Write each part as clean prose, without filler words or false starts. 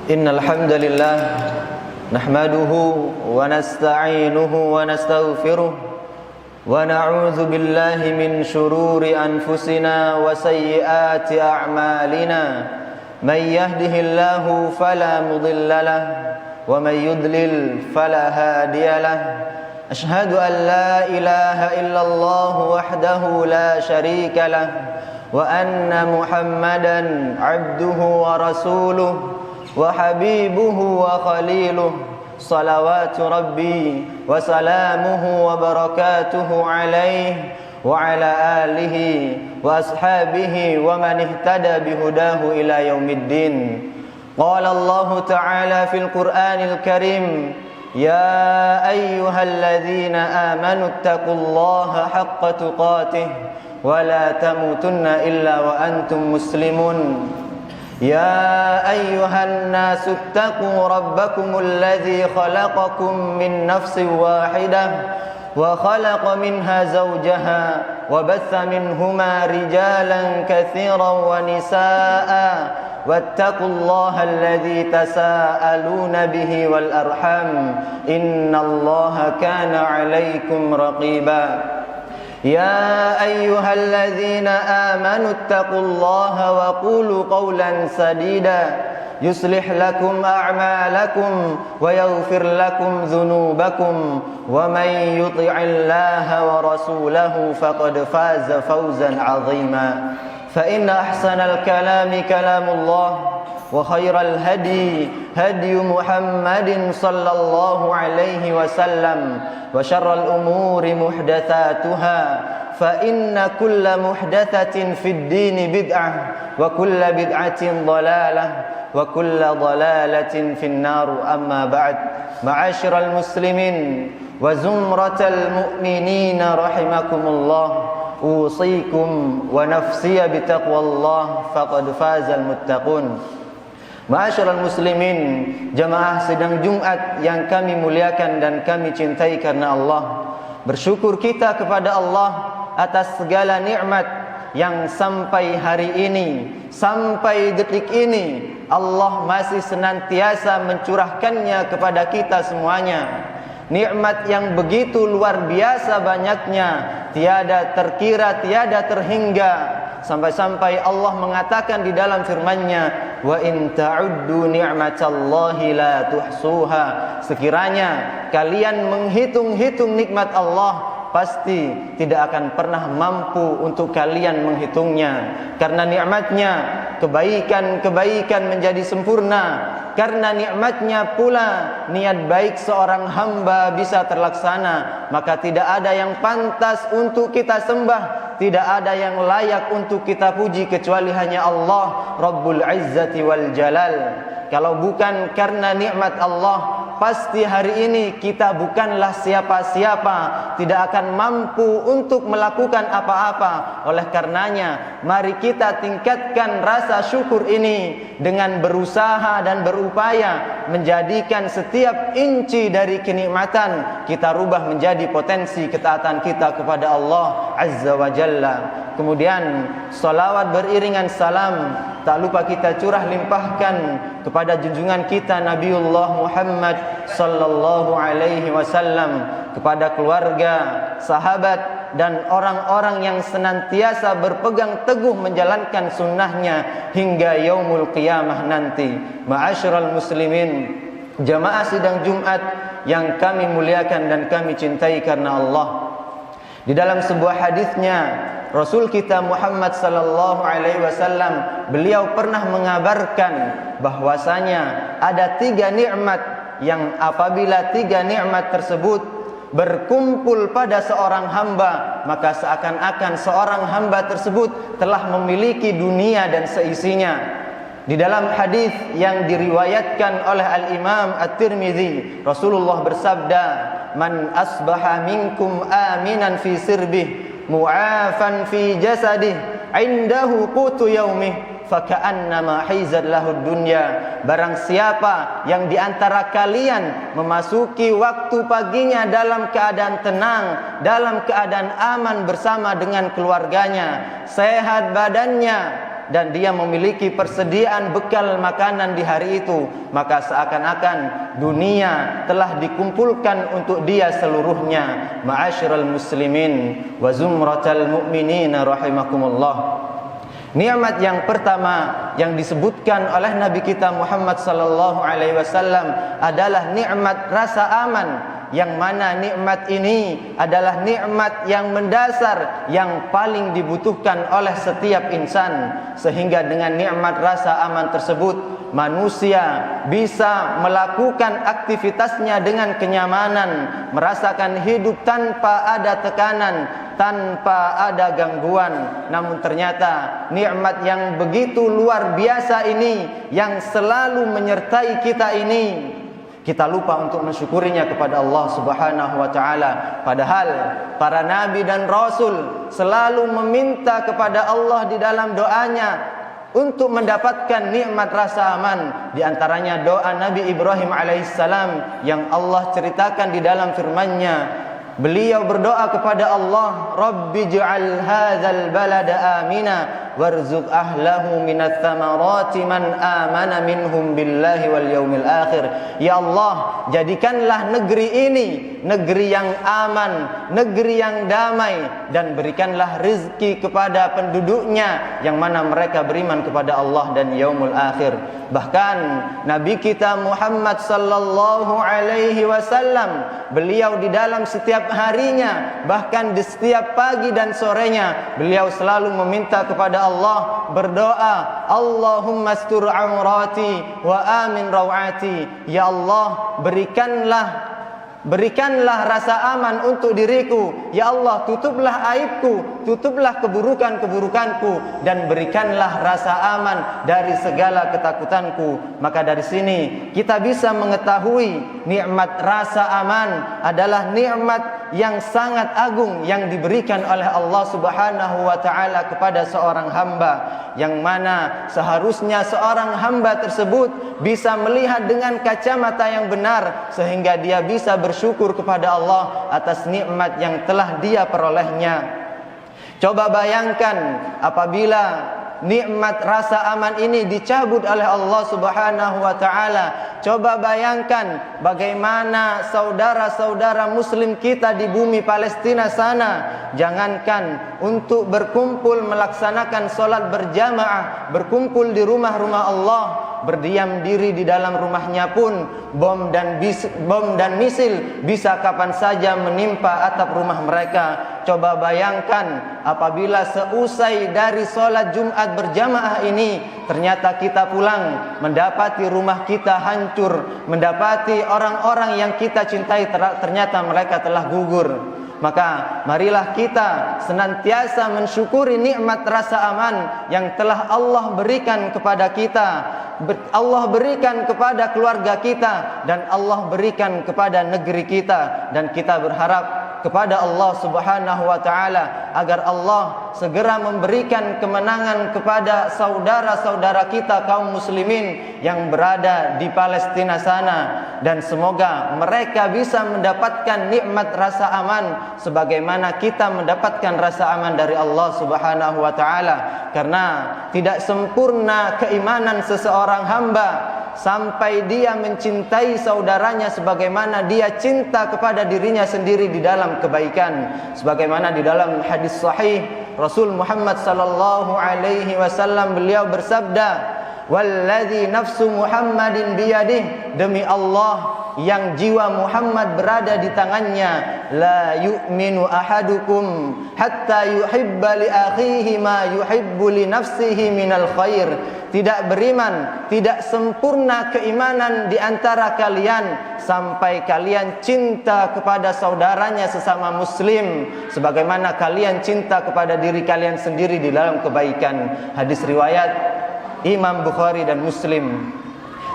إن الحمد لله نحمده ونستعينه ونستغفره ونعوذ بالله من شرور أنفسنا وسيئات أعمالنا من يهده الله فلا مضل له ومن يضلل فلا هادي له أشهد أن لا إله إلا الله وحده لا شريك له وأن محمدا عبده ورسوله وحبيبه وخليله صلوات ربي وسلامه وبركاته عليه وعلى آله وأصحابه ومن اهتدى بهداه إلى يوم الدين. قال الله تعالى في القرآن الكريم: يا أيها الذين آمنوا اتقوا الله حق تقاته ولا تموتن إلا وأنتم مسلمون. يا أيها الناس اتقوا ربكم الذي خلقكم من نفس واحدة وخلق منها زوجها وبث منهما رجالا كثيرا ونساء واتقوا الله الذي تساءلون به والأرحام إن الله كان عليكم رقيبا. يا أيها الذين آمنوا اتقوا الله وقولوا قولا سديدا يصلح لكم أعمالكم ويغفر لكم ذنوبكم ومن يطع الله ورسوله فقد فاز فوزا عظيما. فإن أحسن الكلام كلام الله وخير الهدي هدي محمد صلى الله عليه وسلم وشر الأمور محدثاتها فإن كل محدثة في الدين بدعة وكل بدعة ضلالة وكل ضلالة في النار. أما بعد، معاشر المسلمين وزمرة المؤمنين رحمكم الله، أوصيكم ونفسي بتقوى الله فقد فاز المتقون. Ma'asyiral muslimin, jamaah sidang Jumat yang kami muliakan dan kami cintai karena Allah. Bersyukur kita kepada Allah atas segala nikmat yang sampai hari ini, sampai detik ini Allah masih senantiasa mencurahkannya kepada kita semuanya. Nikmat yang begitu luar biasa banyaknya, tiada terkira, tiada terhingga. Sampai-sampai Allah mengatakan di dalam firman-Nya, wa in ta'uddu ni'matallahi la tuhsuha. Sekiranya kalian menghitung-hitung nikmat Allah, pasti tidak akan pernah mampu untuk kalian menghitungnya. Karena nikmatnya kebaikan-kebaikan menjadi sempurna. Karena nikmatnya pula niat baik seorang hamba bisa terlaksana. Maka tidak ada yang pantas untuk kita sembah, tidak ada yang layak untuk kita puji kecuali hanya Allah Rabbul Izzati wal Jalal. Kalau bukan karena nikmat Allah, pasti hari ini kita bukanlah siapa-siapa, tidak akan mampu untuk melakukan apa-apa. Oleh karenanya, mari kita tingkatkan rasa syukur ini dengan berusaha dan berupaya menjadikan setiap inci dari kenikmatan kita rubah menjadi potensi ketaatan kita kepada Allah Azza wa Jalla. Kemudian salawat beriringan salam tak lupa kita curah limpahkan kepada junjungan kita Nabiullah Muhammad sallallahu alaihi wasallam, kepada keluarga, sahabat dan orang-orang yang senantiasa berpegang teguh menjalankan sunnahnya hingga yaumul qiyamah nanti. Ma'asyiral muslimin, jamaah sidang Jumat yang kami muliakan dan kami cintai karena Allah. Di dalam sebuah hadisnya Rasul kita Muhammad sallallahu alaihi wasallam, beliau pernah mengabarkan bahwasanya ada 3 nikmat yang apabila 3 nikmat tersebut berkumpul pada seorang hamba, maka seakan-akan seorang hamba tersebut telah memiliki dunia dan seisinya. Di dalam hadis yang diriwayatkan oleh Al-Imam At-Tirmidzi, Rasulullah bersabda, "Man asbaha minkum aminan fi sirbih, mu'afan fi jasadih, indahu qutu yaumih, faka'annama hizat lahud dunya." Barang siapa yang di antara kalian memasuki waktu paginya dalam keadaan tenang, dalam keadaan aman bersama dengan keluarganya, sehat badannya, dan dia memiliki persediaan bekal makanan di hari itu, maka seakan-akan dunia telah dikumpulkan untuk dia seluruhnya. Ma'asyiral muslimin wa zumratal mu'minin rahimakumullah. Nikmat yang pertama yang disebutkan oleh Nabi kita Muhammad sallallahu alaihi wasallam adalah nikmat rasa aman, yang mana nikmat ini adalah nikmat yang mendasar, yang paling dibutuhkan oleh setiap insan, sehingga dengan nikmat rasa aman tersebut manusia bisa melakukan aktivitasnya dengan kenyamanan, merasakan hidup tanpa ada tekanan, tanpa ada gangguan. Namun ternyata nikmat yang begitu luar biasa ini, yang selalu menyertai kita ini, kita lupa untuk mensyukurinya kepada Allah Subhanahu wa taala. Padahal para nabi dan rasul selalu meminta kepada Allah di dalam doanya untuk mendapatkan nikmat rasa aman. Di antaranya doa Nabi Ibrahim alaihissalam yang Allah ceritakan di dalam firman-Nya. Beliau berdoa kepada Allah, Rabbi ij'al hadzal balada amina warzuq ahlahu minats tsamarati man amana minhum billahi wal yaumil akhir. Ya Allah, jadikanlah negeri ini negeri yang aman, negeri yang damai, dan berikanlah rezeki kepada penduduknya yang mana mereka beriman kepada Allah dan yaumul akhir. Bahkan Nabi kita Muhammad sallallahu alaihi wasallam, beliau di dalam setiap harinya, bahkan di setiap pagi dan sorenya, beliau selalu meminta kepada Allah, berdoa, Allahumma astur aurati wa amin rawati. Ya Allah, berikanlah rasa aman untuk diriku. Ya Allah, tutuplah aibku, tutuplah keburukan-keburukanku, dan berikanlah rasa aman dari segala ketakutanku. Maka dari sini kita bisa mengetahui nikmat rasa aman adalah nikmat yang sangat agung yang diberikan oleh Allah Subhanahu wa taala kepada seorang hamba, yang mana seharusnya seorang hamba tersebut bisa melihat dengan kacamata yang benar, sehingga dia bisa bersyukur kepada Allah atas nikmat yang telah dia perolehnya. Coba bayangkan apabila nikmat rasa aman ini dicabut oleh Allah Subhanahu wa taala. Coba bayangkan bagaimana saudara-saudara muslim kita di bumi Palestina sana, jangankan untuk berkumpul melaksanakan salat berjamaah, berkumpul di rumah-rumah Allah, berdiam diri di dalam rumahnya pun bom dan misil bisa kapan saja menimpa atap rumah mereka. Coba bayangkan apabila seusai dari sholat Jumat berjamaah ini ternyata kita pulang mendapati rumah kita hancur, mendapati orang-orang yang kita cintai ternyata mereka telah gugur. Maka marilah kita senantiasa mensyukuri nikmat rasa aman yang telah Allah berikan kepada kita, Allah berikan kepada keluarga kita, dan Allah berikan kepada negeri kita. Dan kita berharap kepada Allah Subhanahu wa taala agar Allah segera memberikan kemenangan kepada saudara-saudara kita kaum muslimin yang berada di Palestina sana, dan semoga mereka bisa mendapatkan nikmat rasa aman sebagaimana kita mendapatkan rasa aman dari Allah Subhanahu wa taala. Karena tidak sempurna keimanan seseorang hamba sampai dia mencintai saudaranya sebagaimana dia cinta kepada dirinya sendiri di dalam kebaikan. Sebagaimana di dalam hadis sahih Rasul Muhammad sallallahu alaihi wasallam, beliau bersabda, "Walladzi nafsu Muhammadin biyadihi," demi Allah yang jiwa Muhammad berada di tangannya, la yu'minu ahadukum hatta yuhibba li akhihi ma yuhibbu li nafsihi minal khair. Tidak beriman, tidak sempurna keimanan di antara kalian sampai kalian cinta kepada saudaranya sesama muslim sebagaimana kalian cinta kepada diri kalian sendiri di dalam kebaikan. Hadis riwayat Imam Bukhari dan Muslim.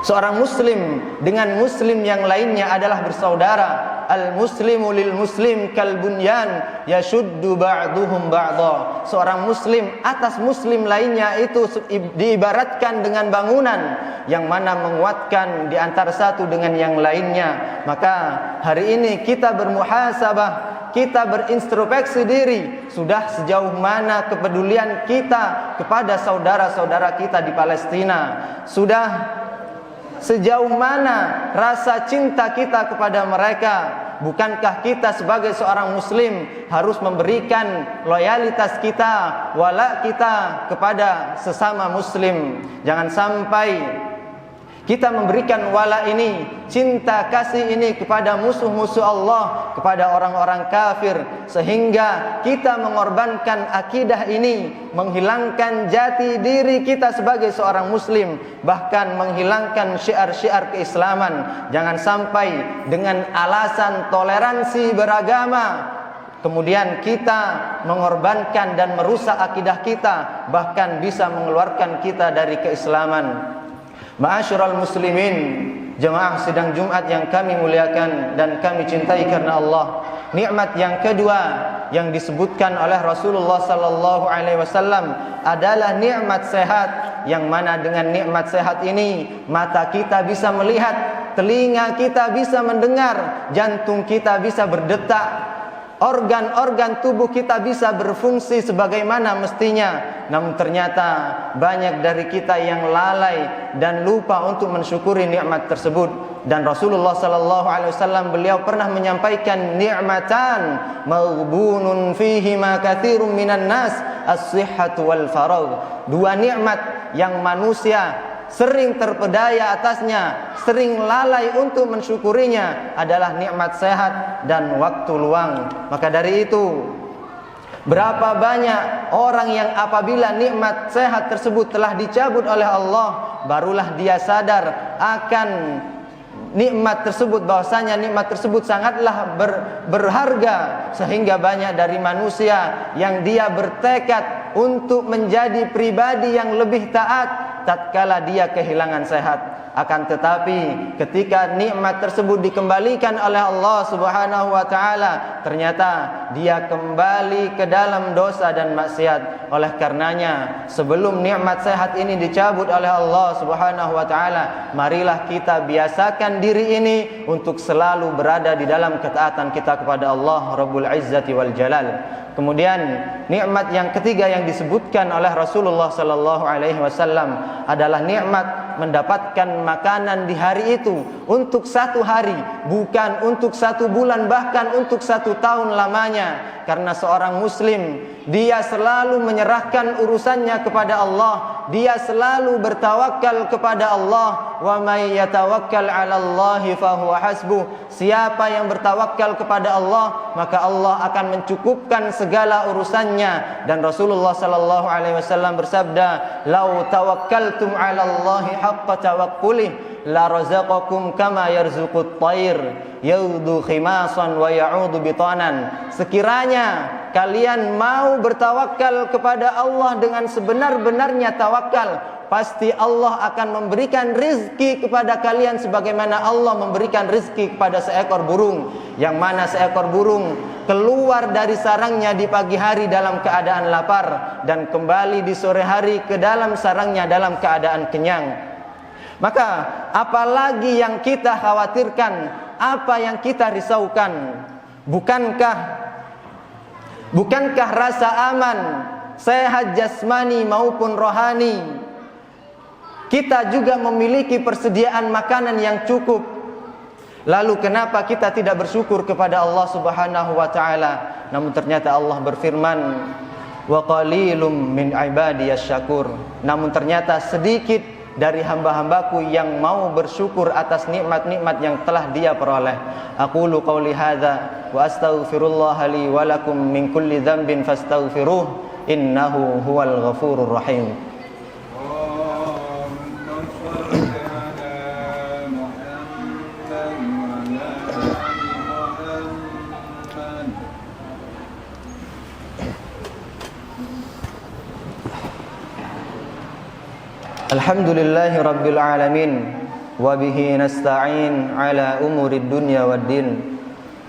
Seorang muslim dengan muslim yang lainnya adalah bersaudara. Al-muslimu lil muslim kal bunyan yashuddu ba'duhum ba'dha. Seorang muslim atas muslim lainnya itu diibaratkan dengan bangunan yang mana menguatkan di antara satu dengan yang lainnya. Maka hari ini kita bermuhasabah, kita berintrospeksi diri, sudah sejauh mana kepedulian kita kepada saudara-saudara kita di Palestina, sudah sejauh mana rasa cinta kita kepada mereka. Bukankah kita sebagai seorang muslim harus memberikan loyalitas kita, wala kita kepada sesama muslim. Jangan sampai kita memberikan wala ini, cinta kasih ini kepada musuh-musuh Allah, kepada orang-orang kafir, sehingga kita mengorbankan akidah ini, menghilangkan jati diri kita sebagai seorang muslim, bahkan menghilangkan syiar-syiar keislaman. Jangan sampai dengan alasan toleransi beragama kemudian kita mengorbankan dan merusak akidah kita, bahkan bisa mengeluarkan kita dari keislaman. Ma'asyiral muslimin, jemaah sidang Jumat yang kami muliakan dan kami cintai karena Allah. Nikmat yang kedua yang disebutkan oleh Rasulullah sallallahu alaihi wasallam adalah nikmat sehat, yang mana dengan nikmat sehat ini mata kita bisa melihat, telinga kita bisa mendengar, jantung kita bisa berdetak, organ-organ tubuh kita bisa berfungsi sebagaimana mestinya. Namun ternyata banyak dari kita yang lalai dan lupa untuk mensyukuri nikmat tersebut. Dan Rasulullah sallallahu alaihi wasallam beliau pernah menyampaikan, ni'matan maghbunun fihi ma katsirun minan nas, as-sihhatu wal faragh. Dua nikmat yang manusia sering terpedaya atasnya, sering lalai untuk mensyukurinya adalah nikmat sehat dan waktu luang. Maka dari itu, berapa banyak orang yang apabila nikmat sehat tersebut telah dicabut oleh Allah, barulah dia sadar akan nikmat tersebut, bahwasanya nikmat tersebut sangatlah berharga, sehingga banyak dari manusia yang dia bertekad untuk menjadi pribadi yang lebih taat tatkala dia kehilangan sehat. Akan tetapi ketika nikmat tersebut dikembalikan oleh Allah Subhanahu wa taala, ternyata dia kembali ke dalam dosa dan maksiat. Oleh karenanya, sebelum nikmat sehat ini dicabut oleh Allah Subhanahu wa taala, marilah kita biasakan diri ini untuk selalu berada di dalam ketaatan kita kepada Allah Rabbul Izzati wal Jalal. Kemudian nikmat yang ketiga yang disebutkan oleh Rasulullah sallallahu alaihi wasallam adalah nikmat mendapatkan makanan di hari itu untuk satu hari, bukan untuk satu bulan, bahkan untuk 1 tahun lamanya. Karena seorang muslim, dia selalu menyerahkan urusannya kepada Allah, dia selalu bertawakal kepada Allah. Wa may yatawakkal 'ala Allahi fahuwa hasbuh. Siapa yang bertawakal kepada Allah, maka Allah akan mencukupkan segala urusannya. Dan Rasulullah sallallahu alaihi wasallam bersabda, "Lau tawakkaltum 'ala Allahi haqqa tawakkuli la razaqakum kama yarzuqut thair yaudu khimasan wa ya'udu bitanan." Sekiranya kalian mau bertawakal kepada Allah dengan sebenar-benarnya tawakal, pasti Allah akan memberikan rizki kepada kalian sebagaimana Allah memberikan rizki kepada seekor burung, yang mana seekor burung keluar dari sarangnya di pagi hari dalam keadaan lapar dan kembali di sore hari ke dalam sarangnya dalam keadaan kenyang. Maka apalagi yang kita khawatirkan, apa yang kita risaukan? Bukankah rasa aman, sehat jasmani maupun rohani, kita juga memiliki persediaan makanan yang cukup? Lalu kenapa kita tidak bersyukur kepada Allah Subhanahu wa taala? Namun ternyata Allah berfirman, wa qalilum min ibadiyasy syakur. Namun ternyata sedikit dari hamba-hambaku yang mau bersyukur atas nikmat-nikmat yang telah dia peroleh. Aqulu qauli hadza wa astaghfirullah li wa lakum min kulli dzambin fastaghfiruh innahu huwal ghafurur rahim. Alhamdulillahi rabbil alamin wa bihi nasta'in ala umurid dunya waddin.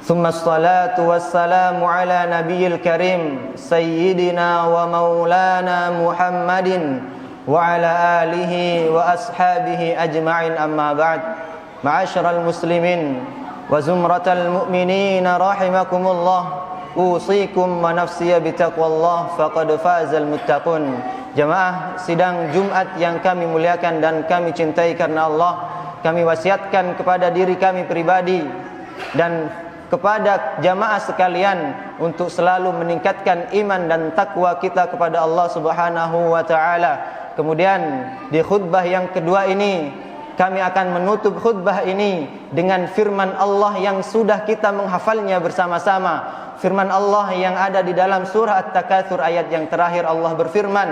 Thumma assalatu wassalamu ala nabiyil karim sayyidina wa maulana Muhammadin wa ala alihi wa ashabihi ajma'in, amma ba'd. Ma'asyiral muslimin wa zumratal mu'minin rahimakumullah. usikum wa nafsiya bitaqwallah faqad fazal muttaqun. Jamaah sidang Jumat yang kami muliakan dan kami cintai karena Allah, kami wasiatkan kepada diri kami pribadi dan kepada jamaah sekalian untuk selalu meningkatkan iman dan takwa kita kepada Allah Subhanahu wa taala. Kemudian di khutbah yang kedua ini kami akan menutup khutbah ini dengan firman Allah yang sudah kita menghafalnya bersama-sama. Firman Allah yang ada di dalam surah At-Takatsur ayat yang terakhir, Allah berfirman,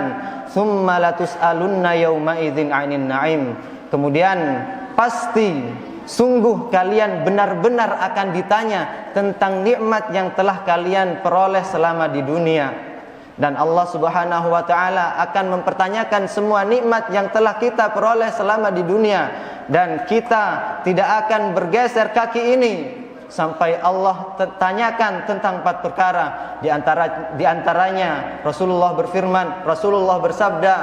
"Tsumma latus'alunna yauma idzin 'anin na'im." Kemudian pasti sungguh kalian benar-benar akan ditanya tentang nikmat yang telah kalian peroleh selama di dunia. Dan Allah Subhanahu wa taala akan mempertanyakan semua nikmat yang telah kita peroleh selama di dunia, dan kita tidak akan bergeser kaki ini sampai Allah tanyakan tentang 4 perkara. Di antaranya Rasulullah berfirman, Rasulullah bersabda,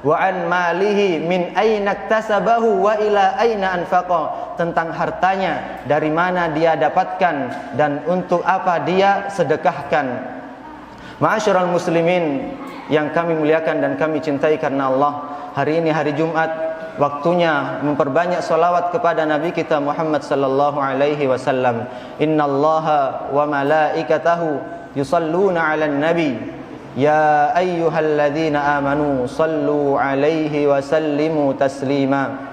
wa an malihi min aina iktasabahu wa ila aina anfaqa, tentang hartanya dari mana dia dapatkan dan untuk apa dia sedekahkan. Ma'asyiral muslimin yang kami muliakan dan kami cintai karena Allah, hari ini hari Jumat, waktunya memperbanyak salawat kepada Nabi kita Muhammad sallallahu alaihi wasallam. Innallaha wa malaikatahu yusalluna 'alan nabi ya ayyuhalladzina amanu sallu 'alaihi wa sallimu taslima.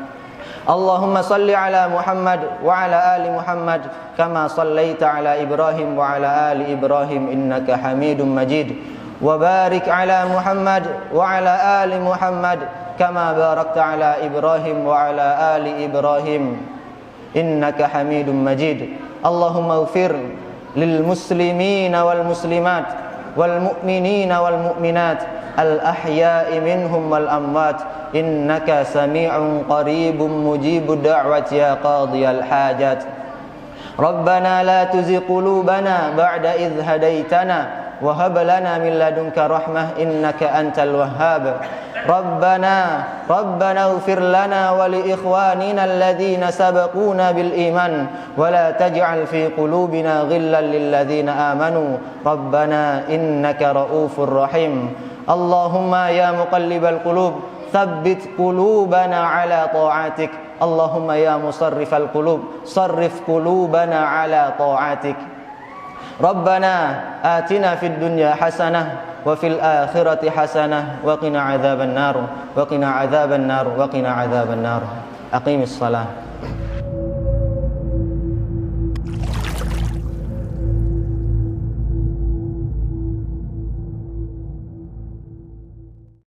Allahumma salli ala Muhammad wa ala ali Muhammad kama sallaita ala Ibrahim wa ala ali Ibrahim innaka Hamidum Majid, wa barik ala Muhammad wa ala ali Muhammad kama barakta ala Ibrahim wa ala ali Ibrahim innaka Hamidum Majid. Allahumma ighfir lil muslimina wal muslimat wal mu'minina wal mu'minat al ahya'i minhum wal amwat innaka sami'un qaribun mujibud da'wati ya qadiyal hajat. Rabbana la tuzigh qulubana ba'da idh hadaitana wa hab lana min ladunka rahmah innaka antal wahhab. Rabbana ighfir lana wa li ikhwanina alladhina sabaquna bil iman wa la taj'al fi qulubina ghillan lil ladzina amanu Rabbana innaka raufur rahim. Allahumma ya muqallibal qulub tsabbit qulubana ala ta'atik. Allahumma ya musarrifal qulub sarrif qulubana ala ta'atik. Rabbana atina fid dunya hasanah wa fil akhirati hasanah wa qina adzaban nar wa qina adzaban nar wa qina adzaban nar. Aqimis shalah.